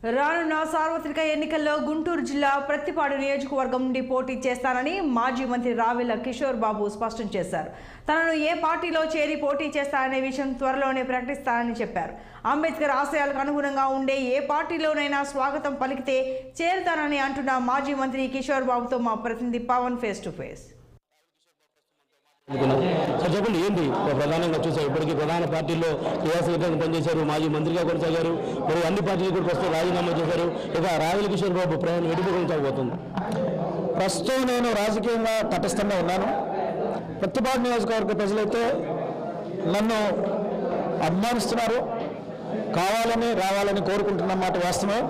రానున్న సార్వత్రిక ఎన్నికల్లో గుంటూరు జిల్లా ప్రత్తిపాడు నియోజకవర్గం నుండి పోటీ చేస్తానని మాజీ మంత్రి రావెల కిషోర్ బాబు స్పష్టం చేశారు. తనను ఏ పార్టీలో చేరి పోటీ చేస్తారనే విషయం త్వరలోనే ప్రకటిస్తానని చెప్పారు. అంబేద్కర్ ఆశయాలకు అనుగుణంగా ఉండే ఏ పార్టీలోనైనా స్వాగతం పలికితే చేరుతానని అంటున్న మాజీ మంత్రి కిషోర్ బాబుతో మా ప్రతినిధి Pavan face to face. Sir చెప్పండి, ఏంటి ప్రధానంగా చూసారు? ఇప్పటికీ ప్రధాన పార్టీల్లో క్రియాశీలకంగా పనిచేశారు, మాజీ మంత్రిగా కొనసాగారు, మరి అన్ని పార్టీలు కూడా ప్రస్తుతం రాజీనామా చేశారు. ఇక రావెల కిషోర్ బాబు ప్రయాణం ఎటుకు కొనసాగబోతుంది? ప్రస్తుతం నేను రాజకీయంగా తటస్థంగా ఉన్నాను. ప్రతిపాడు నియోజకవర్గ ప్రజలైతే నన్ను అభిమానిస్తున్నారు, కావాలని రావాలని కోరుకుంటున్నమాట వాస్తవం.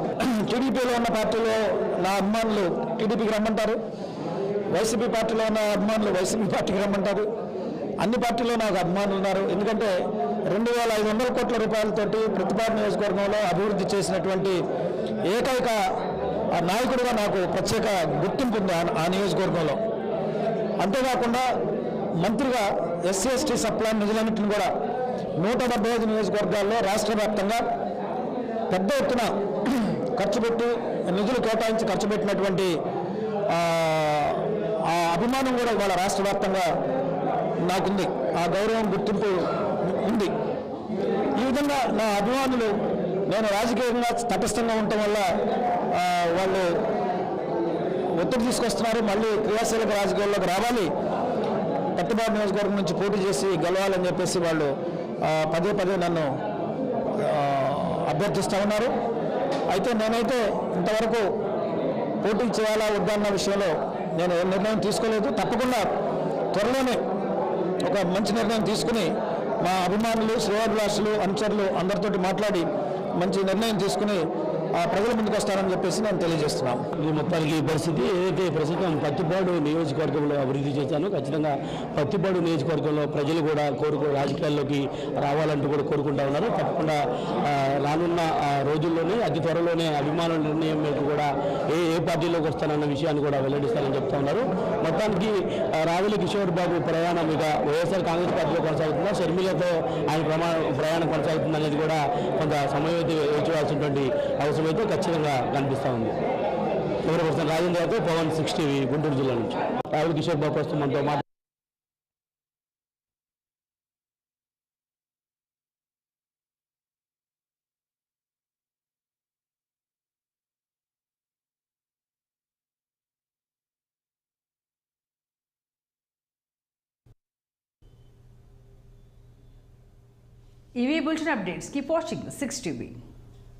టీడీపీలో ఉన్న పార్టీలో నా అభిమానులు టీడీపీకి రమ్మంటారు, వైసీపీ పార్టీలో ఉన్న అభిమానులు వైసీపీ పార్టీకి రమ్మంటారు. అన్ని పార్టీల్లో నాకు అభిమానులు ఉన్నారు. ఎందుకంటే 2500 కోట్ల రూపాయలతోటి ప్రతిపాడు నియోజకవర్గంలో అభివృద్ధి చేసినటువంటి ఏకైక నాయకుడిగా నాకు ప్రత్యేక గుర్తింపు ఉంది ఆ నియోజకవర్గంలో. అంతేకాకుండా మంత్రిగా ఎస్సీ ఎస్టీ సప్లాన్ నిధులన్నింటిని కూడా 175 నియోజకవర్గాల్లో రాష్ట్ర వ్యాప్తంగా పెద్ద ఎత్తున ఖర్చు పెట్టి నిధులు కేటాయించి ఖర్చు పెట్టినటువంటి ఆ అభిమానం కూడా ఇవాళ రాష్ట్ర వ్యాప్తంగా నాకుంది, ఆ గౌరవం గుర్తింపు ఉంది. ఈ విధంగా నా అభిమానులు నేను రాజకీయంగా తటస్థంగా ఉండటం వల్ల వాళ్ళు ఒత్తిడి తీసుకొస్తున్నారు. మళ్ళీ క్రియాశీలక రాజకీయాల్లోకి రావాలి, ప్రతిపాడు నియోజకవర్గం నుంచి పోటీ చేసి గెలవాలని చెప్పేసి వాళ్ళు పదే పదే నన్ను అభ్యర్థిస్తూ ఉన్నారు. అయితే నేనైతే ఇంతవరకు పోటీ చేయాలా వద్దా అన్న విషయంలో నేను నిర్ణయం తీసుకోలేదు. తప్పకుండా త్వరలోనే ఒక మంచి నిర్ణయం తీసుకుని మా అభిమానులు, శ్రేయోభిలాషులు, అనుచరులు అందరితోటి మాట్లాడి మంచి నిర్ణయం తీసుకుని ప్రజల ముందుకు వస్తారని చెప్పేసి నేను తెలియజేస్తున్నాను. ఇది మొత్తానికి ఈ పరిస్థితి ఏదైతే ప్రస్తుతం ప్రతిపాడు నియోజకవర్గంలో అభివృద్ధి చేశానో ఖచ్చితంగా ప్రతిపాడు నియోజకవర్గంలో ప్రజలు కూడా రాజకీయాల్లోకి రావాలంటూ కూడా కోరుకుంటా ఉన్నారు. తప్పకుండా రానున్న రోజుల్లోనే అతి త్వరలోనే అభిమానుల నిర్ణయం మీద కూడా ఏ పార్టీలోకి వస్తానన్న విషయాన్ని కూడా వెల్లడిస్తారని చెప్తా ఉన్నారు. మొత్తానికి రావెల కిషోర్ బాబు ప్రయాణం ఇక వైఎస్ఆర్ కాంగ్రెస్ పార్టీలో కొనసాగుతుందా, షర్మిలతో ఆయన ప్రయాణం కొనసాగుతుంది అనేది కూడా కొంత సమయం అయితే వేచివాల్సినటువంటి అవసరం అయితే ఖచ్చితంగా కనిపిస్తూ ఉంది. ఎవరు పర్సన్ రాజేంద్రతో పవన్ 6 టీవీ గుంటూరు జిల్లా నుంచి. రావెల కిషోర్ బాబు ప్రస్తుతం మనతో మాట. ఇవి bulletin updates. Keep watching 6 TV.